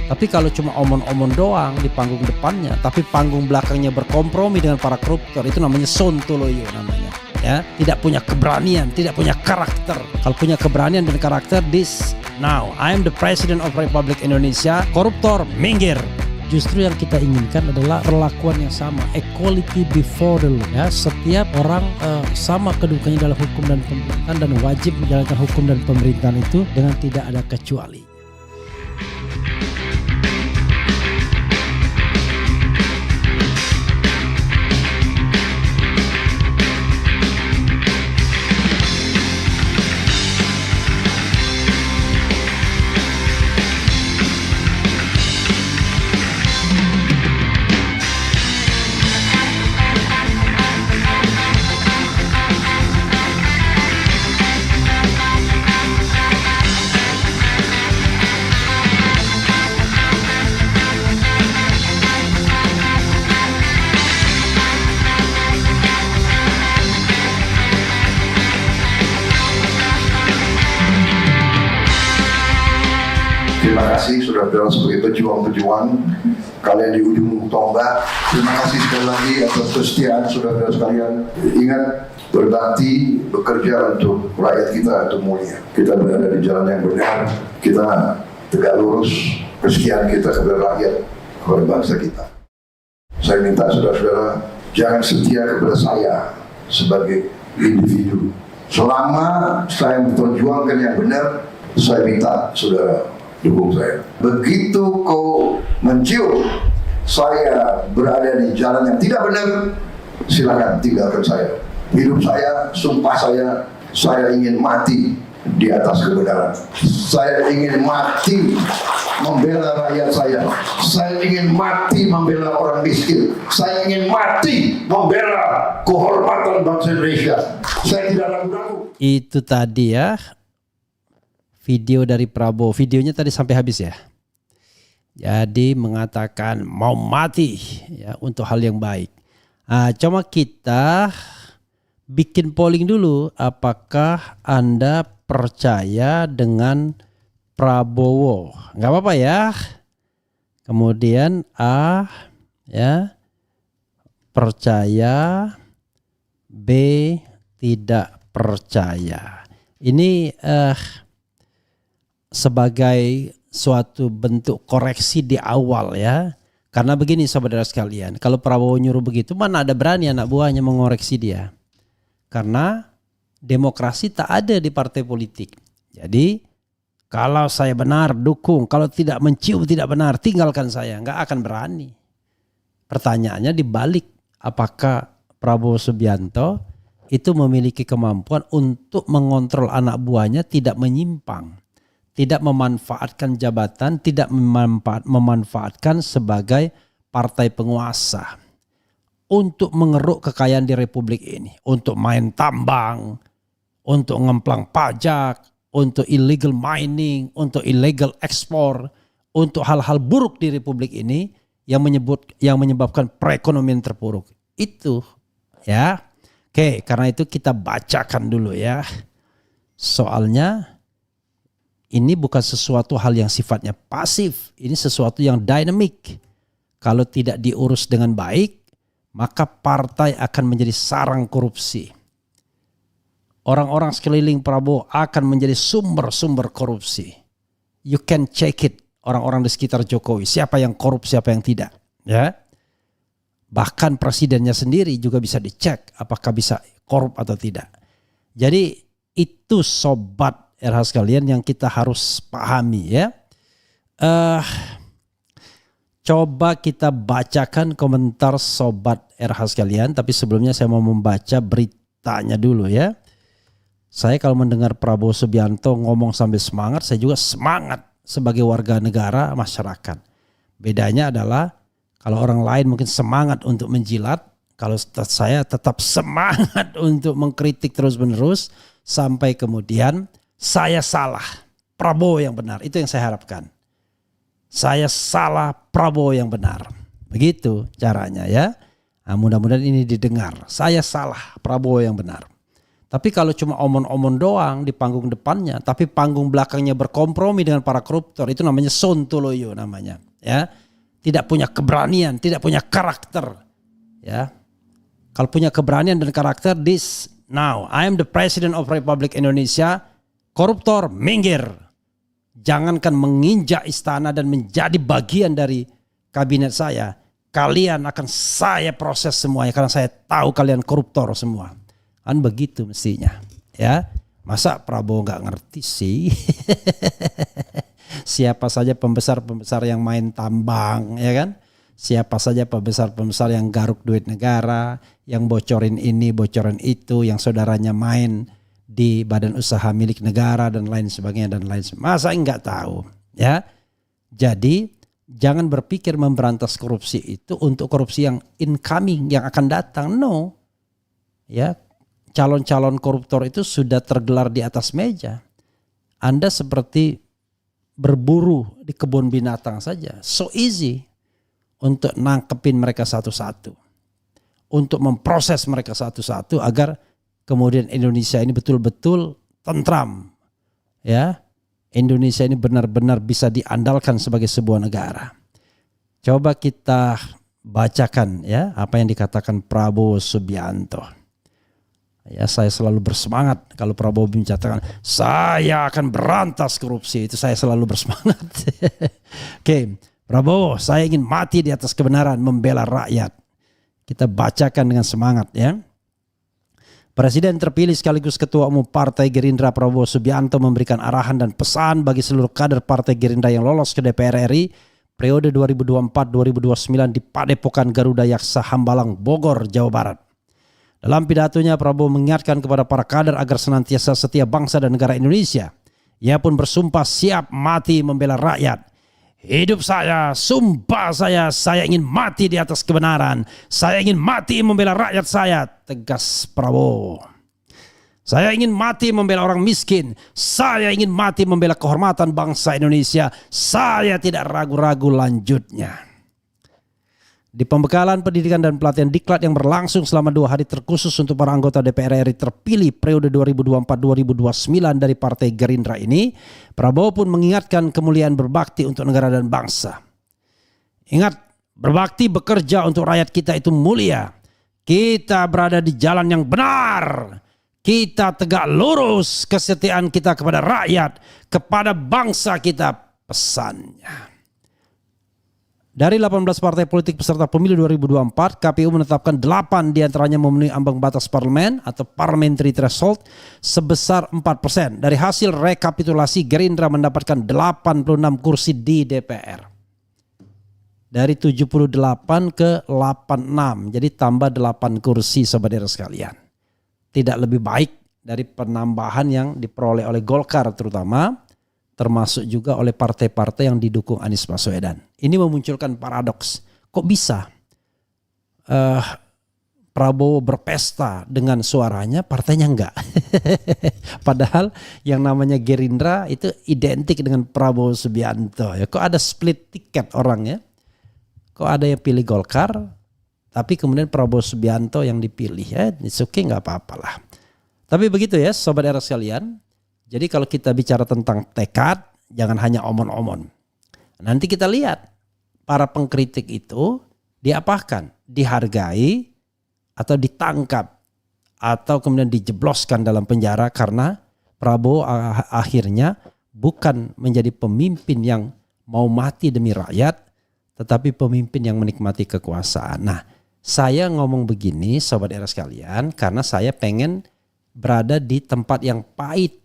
Tapi kalau cuma omong-omong doang di panggung depannya, tapi panggung belakangnya berkompromi dengan para koruptor, itu namanya sontoloyo namanya. Ya, tidak punya keberanian, tidak punya karakter. Kalau punya keberanian dan karakter, now I am the President of Republic Indonesia, koruptor minggir. Justru yang kita inginkan adalah perlakuan yang sama, equality before the law. Ya, setiap orang sama kedudukannya dalam hukum dan pemerintahan dan wajib menjalankan hukum dan pemerintahan itu dengan tidak ada kecuali. Terima kasih saudara-saudara sebagai pejuang-pejuang kalian di ujung tombak. Terima kasih sekali lagi atas kesetiaan saudara-saudara sekalian. Ingat, berbakti, bekerja untuk rakyat kita untuk mulia. Kita berada di jalan yang benar. Kita tegak lurus kesetiaan kita kepada rakyat, kepada bangsa kita. Saya minta saudara-saudara jangan setia kepada saya sebagai individu. Selama saya memperjuangkan yang benar, saya minta saudara dukung saya. Begitu kau mencium saya berada di jalan yang tidak benar, silakan tinggalkan saya. Hidup saya, sumpah saya ingin mati di atas kebenaran. Saya ingin mati membela rakyat saya. Saya ingin mati membela orang miskin. Saya ingin mati membela kehormatan bangsa Indonesia. Saya tidak ragu-ragu. Itu tadi ya, video dari Prabowo. Videonya tadi sampai habis ya. Jadi mengatakan mau mati ya untuk hal yang baik. Cuma kita bikin polling dulu, apakah Anda percaya dengan Prabowo? Nggak apa-apa ya. Kemudian A ya, percaya, B tidak percaya. Ini sebagai suatu bentuk koreksi di awal ya. Karena begini saudara sekalian, kalau Prabowo nyuruh begitu, mana ada berani anak buahnya mengoreksi dia. Karena demokrasi tak ada di partai politik. Jadi kalau saya benar dukung, kalau tidak mencium tidak benar tinggalkan saya, nggak akan berani. Pertanyaannya dibalik, apakah Prabowo Subianto itu memiliki kemampuan untuk mengontrol anak buahnya tidak menyimpang, tidak memanfaatkan jabatan, tidak memanfaatkan sebagai partai penguasa untuk mengeruk kekayaan di republik ini, untuk main tambang, untuk ngemplang pajak, untuk illegal mining, untuk illegal ekspor, untuk hal-hal buruk di republik ini yang menyebabkan perekonomian terpuruk. Itu ya. Oke, karena itu kita bacakan dulu ya. Soalnya ini bukan sesuatu hal yang sifatnya pasif, ini sesuatu yang dinamik. Kalau tidak diurus dengan baik, maka partai akan menjadi sarang korupsi. Orang-orang sekeliling Prabowo akan menjadi sumber-sumber korupsi. You can check it, orang-orang di sekitar Jokowi, siapa yang korup, siapa yang tidak. Ya, bahkan presidennya sendiri juga bisa dicek apakah bisa korup atau tidak. Jadi itu sobat RH sekalian yang kita harus pahami ya. Coba kita bacakan komentar sobat RH sekalian. Tapi sebelumnya saya mau membaca beritanya dulu ya. Saya kalau mendengar Prabowo Subianto ngomong sambil semangat, saya juga semangat sebagai warga negara masyarakat. Bedanya adalah kalau orang lain mungkin semangat untuk menjilat, kalau saya tetap semangat untuk mengkritik terus-menerus sampai kemudian saya salah, Prabowo yang benar. Itu yang saya harapkan. Saya salah, Prabowo yang benar. Begitu caranya ya. Nah, mudah-mudahan ini didengar. Saya salah, Prabowo yang benar. Tapi kalau cuma omon-omon doang di panggung depannya, tapi panggung belakangnya berkompromi dengan para koruptor, itu namanya sontoloyo namanya. Ya, tidak punya keberanian, tidak punya karakter. Ya, kalau punya keberanian dan karakter, now I am the President of Republik Indonesia, koruptor minggir. Jangankan menginjak istana dan menjadi bagian dari kabinet saya, kalian akan saya proses semuanya karena saya tahu kalian koruptor semua. Kan begitu mestinya, ya. Masa Prabowo nggak ngerti sih? Siapa saja pembesar-pembesar yang main tambang, ya kan? Siapa saja pembesar-pembesar yang garuk duit negara, yang bocorin ini, bocorin itu, yang saudaranya main di badan usaha milik negara dan lain sebagainya dan lain sebagainya. Masa nggak tahu, ya? Jadi jangan berpikir memberantas korupsi itu untuk korupsi yang incoming, yang akan datang. No, ya. Calon-calon koruptor itu sudah tergelar di atas meja. Anda seperti berburu di kebun binatang saja. So easy untuk nangkepin mereka satu-satu. Untuk memproses mereka satu-satu agar kemudian Indonesia ini betul-betul tentram. Ya, Indonesia ini benar-benar bisa diandalkan sebagai sebuah negara. Coba kita bacakan ya apa yang dikatakan Prabowo Subianto. Ya, saya selalu bersemangat kalau Prabowo menyatakan saya akan berantas korupsi, itu saya selalu bersemangat. Oke, Prabowo, saya ingin mati di atas kebenaran, membela rakyat. Kita bacakan dengan semangat ya. Presiden terpilih sekaligus Ketua Umum Partai Gerindra Prabowo Subianto memberikan arahan dan pesan bagi seluruh kader Partai Gerindra yang lolos ke DPR RI periode 2024-2029 di Padepokan Garuda Yaksa Hambalang, Bogor, Jawa Barat. Dalam pidatonya Prabowo mengingatkan kepada para kader agar senantiasa setia bangsa dan negara Indonesia. Ia pun bersumpah siap mati membela rakyat. Hidup saya, sumpah saya ingin mati di atas kebenaran. Saya ingin mati membela rakyat saya, tegas Prabowo. Saya ingin mati membela orang miskin. Saya ingin mati membela kehormatan bangsa Indonesia. Saya tidak ragu-ragu lanjutnya. Di pembekalan pendidikan dan pelatihan diklat yang berlangsung selama 2 hari terkhusus untuk para anggota DPR RI terpilih periode 2024-2029 dari Partai Gerindra ini, Prabowo pun mengingatkan kemuliaan berbakti untuk negara dan bangsa. Ingat, berbakti bekerja untuk rakyat kita itu mulia. Kita berada di jalan yang benar. Kita tegak lurus kesetiaan kita kepada rakyat, kepada bangsa kita, pesannya. Dari 18 partai politik peserta pemilu 2024, KPU menetapkan 8 diantaranya memenuhi ambang batas parlemen atau parliamentary threshold sebesar 4%. Dari hasil rekapitulasi, Gerindra mendapatkan 86 kursi di DPR. Dari 78 ke 86, jadi tambah 8 kursi saudara sekalian. Tidak lebih baik dari penambahan yang diperoleh oleh Golkar termasuk juga oleh partai-partai yang didukung Anies Baswedan. Ini memunculkan paradoks. Kok bisa Prabowo berpesta dengan suaranya, partainya enggak? Padahal yang namanya Gerindra itu identik dengan Prabowo Subianto. Ya, kok ada split tiket orangnya? Kok ada yang pilih Golkar, tapi kemudian Prabowo Subianto yang dipilih? Ya, it's okay, nggak apa-apalah. Tapi begitu ya, sobat era sekalian. Jadi kalau kita bicara tentang tekad, jangan hanya omon-omon. Nanti kita lihat para pengkritik itu diapakan? Dihargai atau ditangkap atau kemudian dijebloskan dalam penjara karena Prabowo akhirnya bukan menjadi pemimpin yang mau mati demi rakyat, tetapi pemimpin yang menikmati kekuasaan. Nah, saya ngomong begini sobat era sekalian karena saya pengen berada di tempat yang pahit.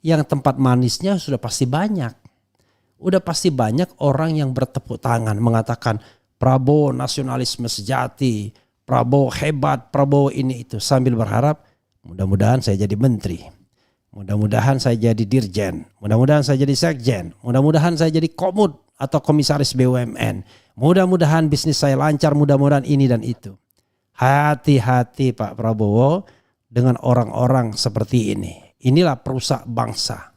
Yang tempat manisnya sudah pasti banyak. Udah pasti banyak orang yang bertepuk tangan mengatakan Prabowo nasionalisme sejati, Prabowo hebat, Prabowo ini itu. Sambil berharap mudah-mudahan saya jadi menteri. Mudah-mudahan saya jadi dirjen. Mudah-mudahan saya jadi sekjen. Mudah-mudahan saya jadi komut atau komisaris BUMN. Mudah-mudahan bisnis saya lancar, mudah-mudahan ini dan itu. Hati-hati Pak Prabowo dengan orang-orang seperti ini. Inilah perusak bangsa.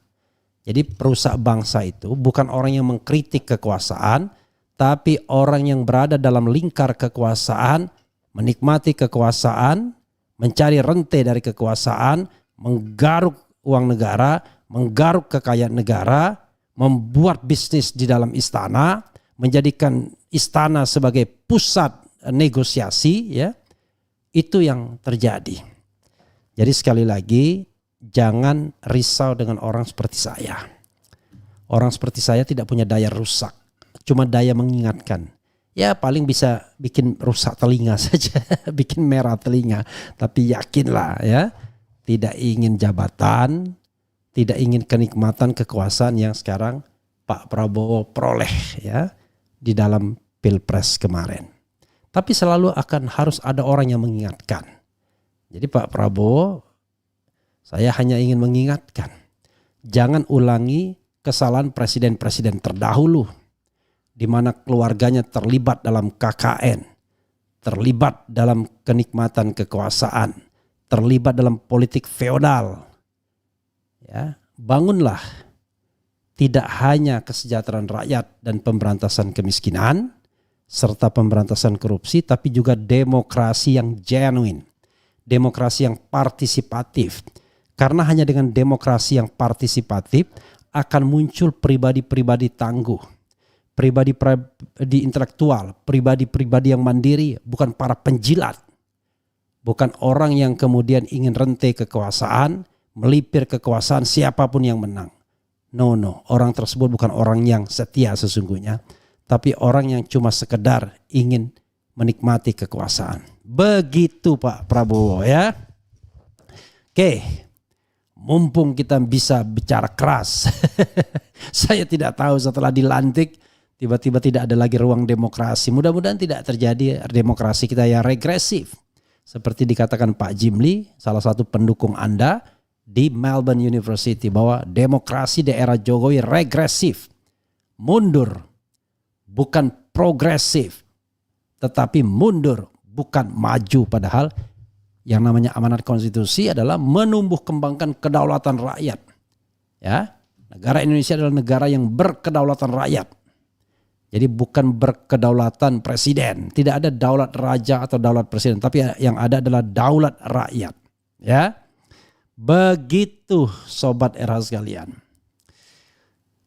Jadi perusak bangsa itu bukan orang yang mengkritik kekuasaan, tapi orang yang berada dalam lingkar kekuasaan, menikmati kekuasaan, mencari rente dari kekuasaan, menggaruk uang negara, menggaruk kekayaan negara, membuat bisnis di dalam istana, menjadikan istana sebagai pusat negosiasi, ya. Itu yang terjadi. Jadi sekali lagi, jangan risau dengan orang seperti saya. Orang seperti saya tidak punya daya rusak, cuma daya mengingatkan. Ya paling bisa bikin rusak telinga saja, bikin merah telinga. Tapi yakinlah ya, tidak ingin jabatan, tidak ingin kenikmatan kekuasaan yang sekarang Pak Prabowo peroleh ya di dalam Pilpres kemarin. Tapi selalu akan harus ada orang yang mengingatkan. Jadi Pak Prabowo, saya hanya ingin mengingatkan, jangan ulangi kesalahan presiden-presiden terdahulu, di mana keluarganya terlibat dalam KKN, terlibat dalam kenikmatan kekuasaan, terlibat dalam politik feodal. Ya, bangunlah tidak hanya kesejahteraan rakyat dan pemberantasan kemiskinan, serta pemberantasan korupsi, tapi juga demokrasi yang genuine, demokrasi yang partisipatif. Karena hanya dengan demokrasi yang partisipatif akan muncul pribadi-pribadi tangguh, pribadi-pribadi intelektual, pribadi-pribadi yang mandiri, bukan para penjilat, bukan orang yang kemudian ingin rente kekuasaan, melipir kekuasaan siapapun yang menang. No, orang tersebut bukan orang yang setia sesungguhnya, tapi orang yang cuma sekedar ingin menikmati kekuasaan. Begitu Pak Prabowo ya. Oke, mumpung kita bisa bicara keras. Saya tidak tahu setelah dilantik tiba-tiba tidak ada lagi ruang demokrasi. Mudah-mudahan tidak terjadi demokrasi kita yang regresif. Seperti dikatakan Pak Jimli, salah satu pendukung Anda di Melbourne University, bahwa demokrasi di era Jokowi regresif, mundur. Bukan progresif, tetapi mundur, bukan maju. Padahal yang namanya amanat konstitusi adalah menumbuh kembangkan kedaulatan rakyat. Ya, negara Indonesia adalah negara yang berkedaulatan rakyat. Jadi bukan berkedaulatan presiden. Tidak ada daulat raja atau daulat presiden, tapi yang ada adalah daulat rakyat. Ya, begitu sobat era sekalian.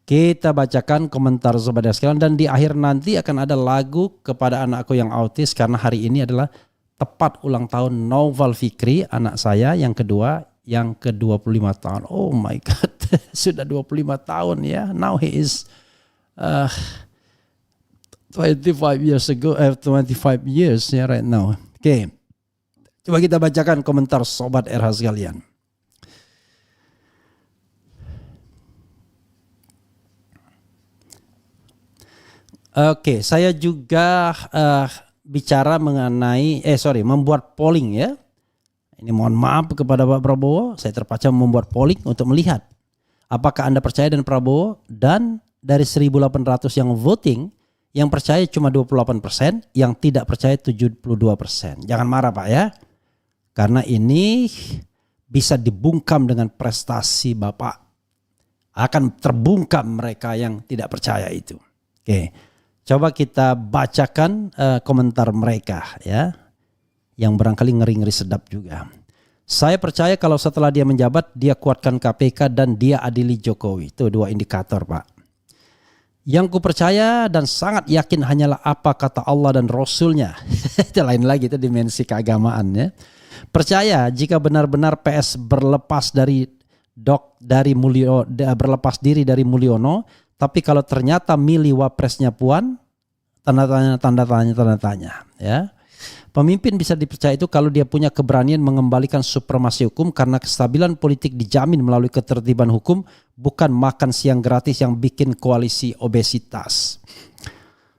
Kita bacakan komentar sobat sekalian, dan di akhir nanti akan ada lagu kepada anakku yang autis, karena hari ini adalah tepat ulang tahun Noval Fikri, anak saya yang kedua, yang ke-25 tahun. Oh my God, sudah 25 tahun ya. Now he is 25 years ago, 25 years ya right now. Oke. Coba kita bacakan komentar sobat RH sekalian. Oke, saya juga bicara mengenai, membuat polling ya. Ini mohon maaf kepada Pak Prabowo, saya terpaksa membuat polling untuk melihat apakah Anda percaya dengan Prabowo, dan dari 1.800 yang voting, yang percaya cuma 28%, yang tidak percaya 72%. Jangan marah Pak ya, karena ini bisa dibungkam dengan prestasi Bapak. Akan terbungkam mereka yang tidak percaya itu. Oke. Coba kita bacakan komentar mereka ya, yang barangkali ngeri-ngeri sedap juga. Saya percaya kalau setelah dia menjabat, dia kuatkan KPK dan dia adili Jokowi. Itu 2 indikator Pak. Yang ku percaya dan sangat yakin hanyalah apa kata Allah dan Rasulnya. Itu lain lagi, itu dimensi keagamaan ya. Percaya jika benar-benar PS berlepas diri dari Mulyono, tapi kalau ternyata milih wapresnya Puan, tanda tanya ya. Pemimpin bisa dipercaya itu kalau dia punya keberanian mengembalikan supremasi hukum, karena kestabilan politik dijamin melalui ketertiban hukum, bukan makan siang gratis yang bikin koalisi obesitas.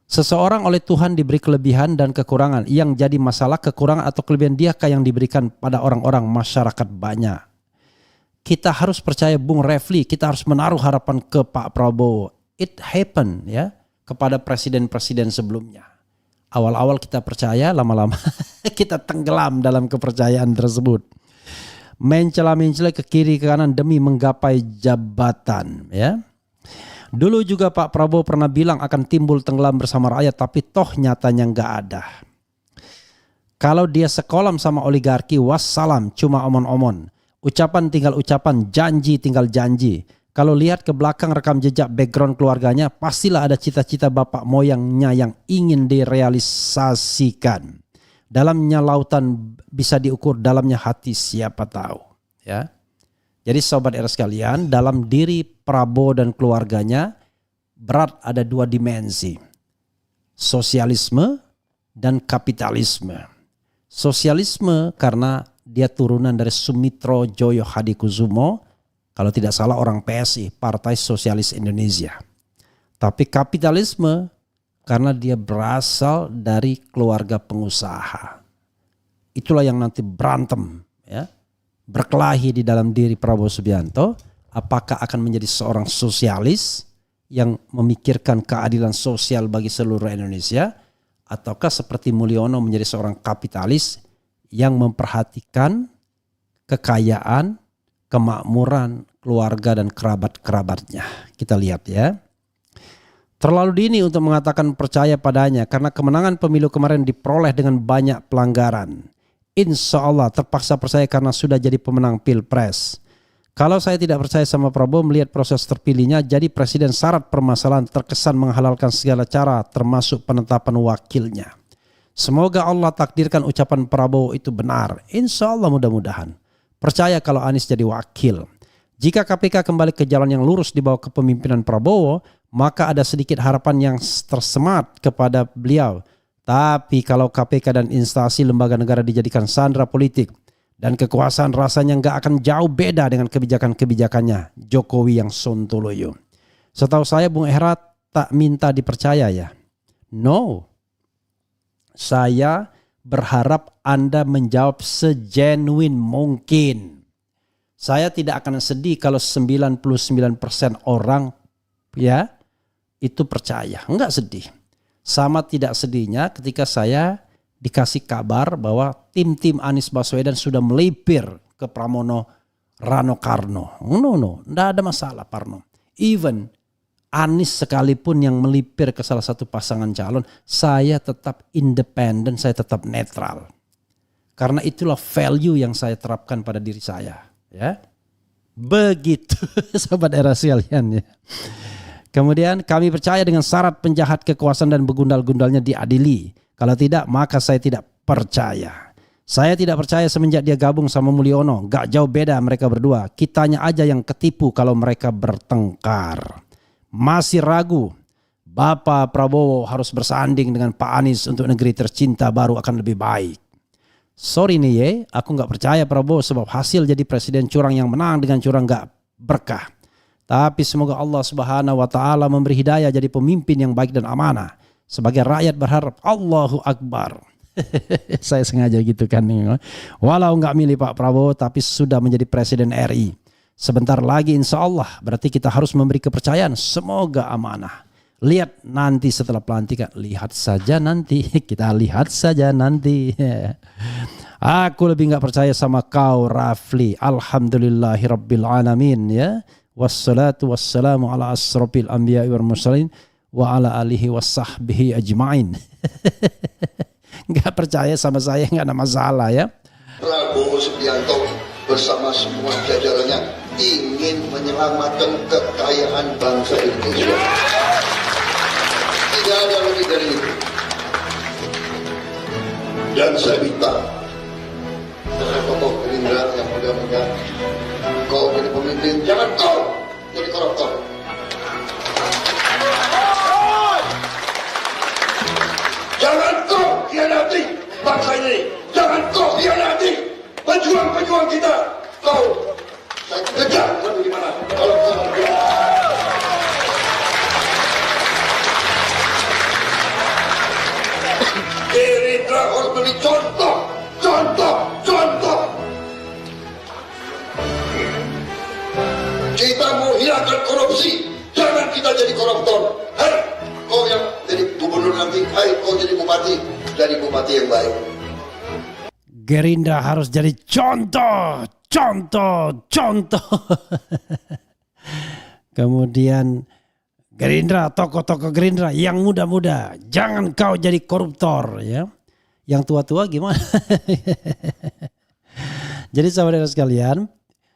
Seseorang oleh Tuhan diberi kelebihan dan kekurangan. Yang jadi masalah kekurangan atau kelebihan diakah yang diberikan pada orang-orang masyarakat banyak. Kita harus percaya Bung Refli, kita harus menaruh harapan ke Pak Prabowo. It happened ya kepada presiden-presiden sebelumnya. Awal-awal kita percaya, lama-lama kita tenggelam dalam kepercayaan tersebut. Mencela-mencela ke kiri ke kanan demi menggapai jabatan ya. Dulu juga Pak Prabowo pernah bilang akan timbul tenggelam bersama rakyat, tapi toh nyatanya nggak ada. Kalau dia sekolam sama oligarki, wassalam, cuma omon-omon. Ucapan tinggal ucapan, janji tinggal janji. Kalau lihat ke belakang rekam jejak background keluarganya, pastilah ada cita-cita bapak moyangnya yang ingin direalisasikan. Dalamnya lautan bisa diukur, dalamnya hati siapa tahu. Ya. Jadi sobat era sekalian, dalam diri Prabowo dan keluarganya berat ada dua dimensi. Sosialisme dan kapitalisme. Sosialisme karena dia turunan dari Sumitro Joyo Hadikusumo, kalau tidak salah orang PSI, Partai Sosialis Indonesia. Tapi kapitalisme karena dia berasal dari keluarga pengusaha. Itulah yang nanti berantem, ya, berkelahi di dalam diri Prabowo Subianto. Apakah akan menjadi seorang sosialis yang memikirkan keadilan sosial bagi seluruh Indonesia, ataukah seperti Mulyono menjadi seorang kapitalis yang memperhatikan kekayaan, kemakmuran keluarga dan kerabat-kerabatnya. Kita lihat ya. Terlalu dini untuk mengatakan percaya padanya karena kemenangan pemilu kemarin diperoleh dengan banyak pelanggaran. Insya Allah terpaksa percaya karena sudah jadi pemenang pilpres. Kalau saya tidak percaya sama Prabowo melihat proses terpilihnya jadi presiden, syarat permasalahan terkesan menghalalkan segala cara termasuk penetapan wakilnya. Semoga Allah takdirkan ucapan Prabowo itu benar. Insya Allah mudah-mudahan. Percaya kalau Anies jadi wakil. Jika KPK kembali ke jalan yang lurus di bawah kepemimpinan Prabowo, maka ada sedikit harapan yang tersemat kepada beliau. Tapi kalau KPK dan instansi lembaga negara dijadikan sandera politik dan kekuasaan, rasanya nggak akan jauh beda dengan kebijakan-kebijakannya Jokowi yang sontoloyo. Setahu saya Bung Ehra tak minta dipercaya ya. No. Saya berharap Anda menjawab segenuine mungkin. Saya tidak akan sedih kalau 99% orang ya itu percaya. Enggak sedih. Sama tidak sedihnya ketika saya dikasih kabar bahwa tim-tim Anies Baswedan sudah melipir ke Pramono Rano Karno. No, enggak ada masalah Parno. Even Anies sekalipun yang melipir ke salah satu pasangan calon, saya tetap independen, saya tetap netral. Karena itulah value yang saya terapkan pada diri saya. Ya, begitu sobat era sekalian ya. Kemudian kami percaya dengan syarat penjahat kekuasaan dan begundal-gundalnya diadili. Kalau tidak maka saya tidak percaya. Saya tidak percaya semenjak dia gabung sama Mulyono. Gak jauh beda mereka berdua. Kitanya aja yang ketipu kalau mereka bertengkar. Masih ragu. Bapak Prabowo harus bersanding dengan Pak Anies untuk negeri tercinta baru akan lebih baik. Sorry nih ye, aku gak percaya Prabowo sebab hasil jadi presiden curang yang menang dengan curang gak berkah. Tapi semoga Allah Subhanahu wa taala memberi hidayah jadi pemimpin yang baik dan amanah. Sebagai rakyat berharap Allahu Akbar. Saya sengaja gitu kan nih. Walau nggak milih Pak Prabowo tapi sudah menjadi presiden RI. Sebentar lagi insya Allah berarti kita harus memberi kepercayaan. Semoga amanah. Lihat nanti setelah pelantikan. Lihat saja nanti. Kita lihat saja nanti. Aku lebih nggak percaya sama kau Rafli. Alhamdulillahirabbil alamin ya. Wassalatu wassalamu ala asrofil anbiya wal mursalin wa ala alihi wassahbihi ajma'in. Nggak percaya sama saya nggak ada masalah ya. Prabowo Subianto bersama semua jajarannya ingin menyelamatkan kekayaan bangsa Indonesia. Tidak ada lebih dari itu. Dan saya minta dari tokoh Gerindra yang muda-muda, kau jadi pemimpin, jangan kau jadi koruptor. Jangan kau khianati bangsa ini. Jangan kau khianati pejuang-pejuang kita. Kau saya kejar kamu di mana? Kalau kau Gerindra harus beri contoh. Kita mau hilangkan korupsi, jangan kita jadi koruptor. Hai, kau yang jadi gubernur nanti, hai kau jadi bupati yang baik. Gerindra harus jadi contoh. Kemudian Gerindra, tokoh-tokoh Gerindra yang muda-muda, jangan kau jadi koruptor ya. Yang tua-tua gimana? Jadi saudara sekalian,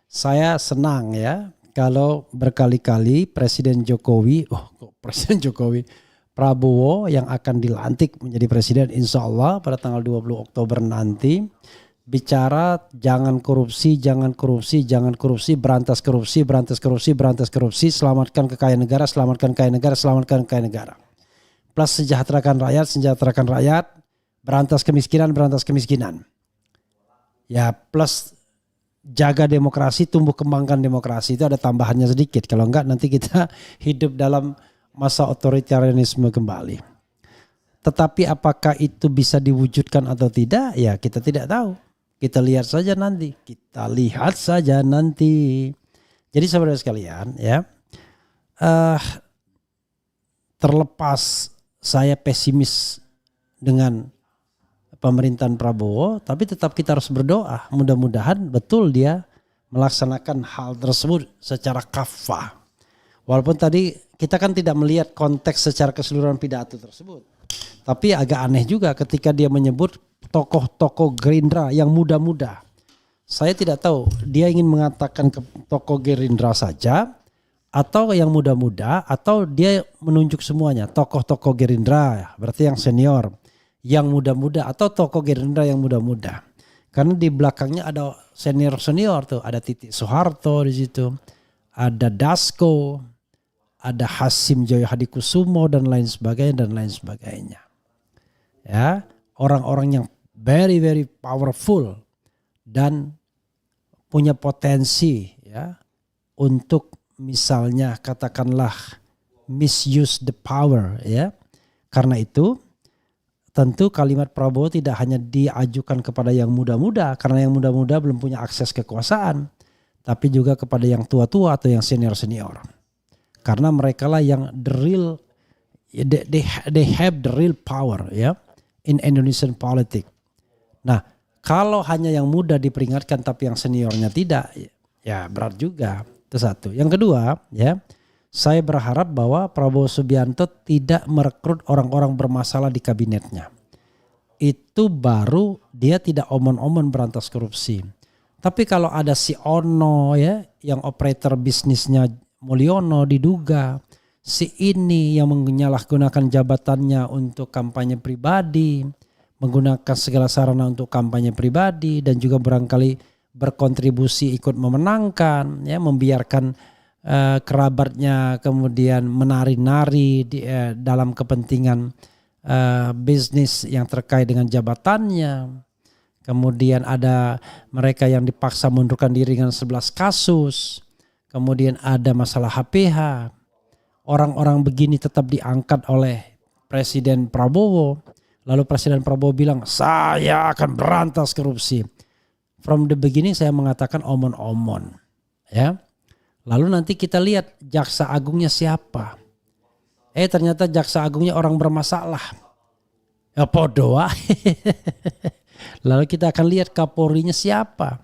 saya senang ya kalau berkali-kali Presiden Jokowi, Prabowo yang akan dilantik menjadi presiden insya Allah pada tanggal 20 Oktober nanti bicara jangan korupsi, jangan korupsi, jangan korupsi, berantas korupsi, berantas korupsi, berantas korupsi, selamatkan kekayaan negara, selamatkan kekayaan negara, selamatkan kekayaan negara. Plus sejahterakan rakyat, berantas kemiskinan, berantas kemiskinan. Ya plus jaga demokrasi, tumbuh kembangkan demokrasi, itu ada tambahannya sedikit. Kalau enggak nanti kita hidup dalam masa otoritarianisme kembali. Tetapi apakah itu bisa diwujudkan atau tidak? Ya kita tidak tahu. Kita lihat saja nanti. Jadi saudara sekalian ya, terlepas saya pesimis dengan pemerintahan Prabowo, tapi tetap kita harus berdoa. Mudah-mudahan betul dia melaksanakan hal tersebut secara kafah. Walaupun tadi kita kan tidak melihat konteks secara keseluruhan pidato tersebut. Tapi agak aneh juga ketika dia menyebut tokoh-tokoh Gerindra yang muda-muda. Saya tidak tahu dia ingin mengatakan ke tokoh Gerindra saja atau yang muda-muda, atau dia menunjuk semuanya. Tokoh-tokoh Gerindra berarti yang senior, yang muda-muda, atau tokoh Gerindra yang muda-muda. Karena di belakangnya ada senior-senior tuh, ada Titik Soeharto di situ, ada Dasko, ada Hasim Joyo Hadikusumo dan lain sebagainya. Ya, orang-orang yang very very powerful dan punya potensi ya untuk misalnya katakanlah misuse the power ya. Karena itu tentu kalimat Prabowo tidak hanya diajukan kepada yang muda-muda karena yang muda-muda belum punya akses kekuasaan, tapi juga kepada yang tua-tua atau yang senior-senior. Karena mereka lah yang the real, they have the real power ya in Indonesian politics. Nah, kalau hanya yang muda diperingatkan tapi yang seniornya tidak, ya berat juga. Itu satu. Yang kedua, ya, saya berharap bahwa Prabowo Subianto tidak merekrut orang-orang bermasalah di kabinetnya. Itu baru dia tidak omon-omon berantas korupsi. Tapi kalau ada si Ono ya, yang operator bisnisnya Mulyono diduga, si ini yang menyalahgunakan jabatannya untuk kampanye pribadi, menggunakan segala sarana untuk kampanye pribadi dan juga barangkali berkontribusi ikut memenangkan, ya, membiarkan kerabatnya kemudian menari-nari dalam kepentingan bisnis yang terkait dengan jabatannya. Kemudian ada mereka yang dipaksa mundurkan diri dengan 11 kasus. Kemudian ada masalah HPH. Orang-orang begini tetap diangkat oleh Presiden Prabowo. Lalu Presiden Prabowo bilang, saya akan berantas korupsi. From the beginning saya mengatakan omon-omon. Ya. Lalu nanti kita lihat jaksa agungnya siapa. Ternyata jaksa agungnya orang bermasalah. Ya podo. Lalu kita akan lihat Kapolrinya siapa.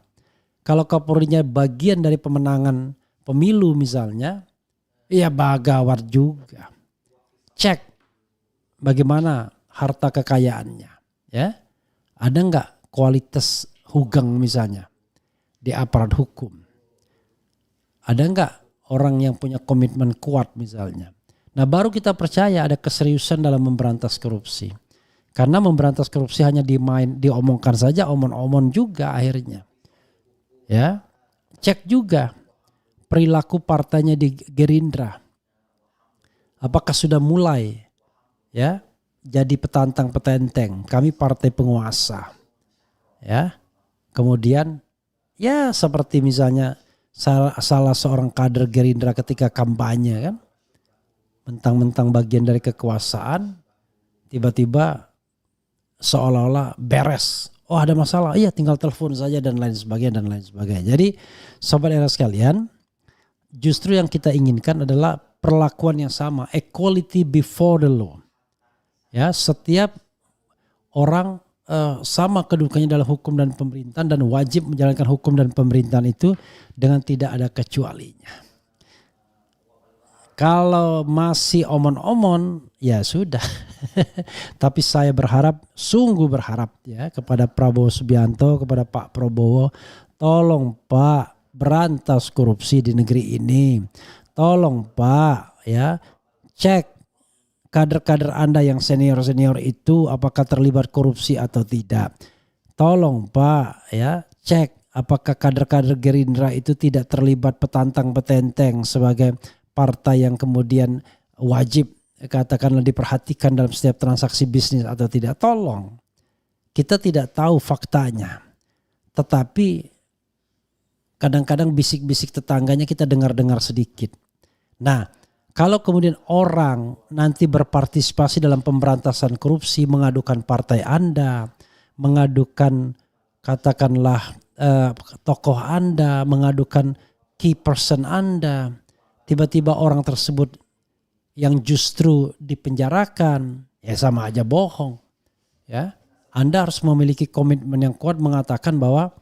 Kalau Kapolrinya bagian dari pemenangan pemilu misalnya, ya bagawat juga. Cek bagaimana harta kekayaannya. Ya, ada nggak kualitas hugeng misalnya di aparat hukum? Ada nggak orang yang punya komitmen kuat misalnya? Nah baru kita percaya ada keseriusan dalam memberantas korupsi. Karena memberantas korupsi hanya diomongkan saja, omon-omon juga akhirnya. Ya, cek juga perilaku partainya di Gerindra. Apakah sudah mulai ya jadi petantang-petenteng? Kami partai penguasa. Ya. Kemudian ya seperti misalnya salah seorang kader Gerindra ketika kampanye kan, mentang-mentang bagian dari kekuasaan, tiba-tiba seolah-olah beres. Oh ada masalah, iya tinggal telepon saja dan lain sebagainya. Jadi sobat era sekalian, justru yang kita inginkan adalah perlakuan yang sama, equality before the law. Ya, setiap orang sama kedudukannya dalam hukum dan pemerintahan dan wajib menjalankan hukum dan pemerintahan itu dengan tidak ada kecualinya. Kalau masih omon-omon ya sudah. Tapi saya berharap, sungguh berharap ya kepada Prabowo Subianto, kepada Pak Prabowo, tolong Pak berantas korupsi di negeri ini. Tolong Pak ya cek kader-kader Anda yang senior-senior itu apakah terlibat korupsi atau tidak. Tolong Pak ya cek apakah kader-kader Gerindra itu tidak terlibat petantang petenteng sebagai partai yang kemudian wajib katakanlah diperhatikan dalam setiap transaksi bisnis atau tidak. Tolong. Kita tidak tahu faktanya. Tetapi kadang-kadang bisik-bisik tetangganya kita dengar-dengar sedikit. Nah, kalau kemudian orang nanti berpartisipasi dalam pemberantasan korupsi, mengadukan partai Anda, mengadukan katakanlah tokoh Anda, mengadukan key person Anda, tiba-tiba orang tersebut yang justru dipenjarakan, ya sama aja bohong. Ya, Anda harus memiliki komitmen yang kuat mengatakan bahwa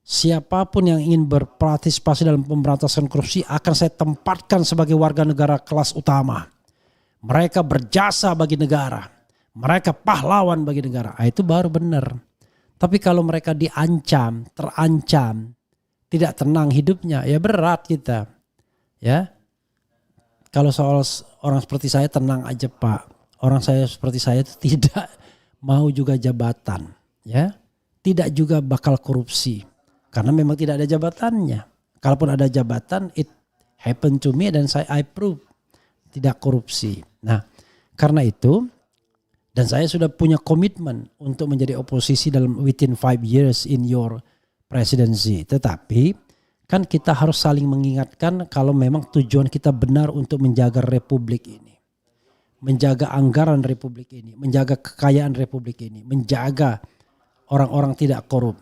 siapapun yang ingin berpartisipasi dalam pemberantasan korupsi akan saya tempatkan sebagai warga negara kelas utama. Mereka berjasa bagi negara, mereka pahlawan bagi negara. Itu baru benar. Tapi kalau mereka diancam, terancam, tidak tenang hidupnya, ya berat kita. Ya. Kalau soal orang seperti saya tenang aja Pak. Orang saya seperti saya itu tidak mau juga jabatan. Ya, tidak juga bakal korupsi. Karena memang tidak ada jabatannya. Kalaupun ada jabatan, it happened to me dan I prove tidak korupsi. Nah, karena itu dan saya sudah punya komitmen untuk menjadi oposisi dalam within 5 years in your presidency. Tetapi kan kita harus saling mengingatkan kalau memang tujuan kita benar untuk menjaga republik ini. Menjaga anggaran republik ini. Menjaga kekayaan republik ini. Menjaga orang-orang tidak korup.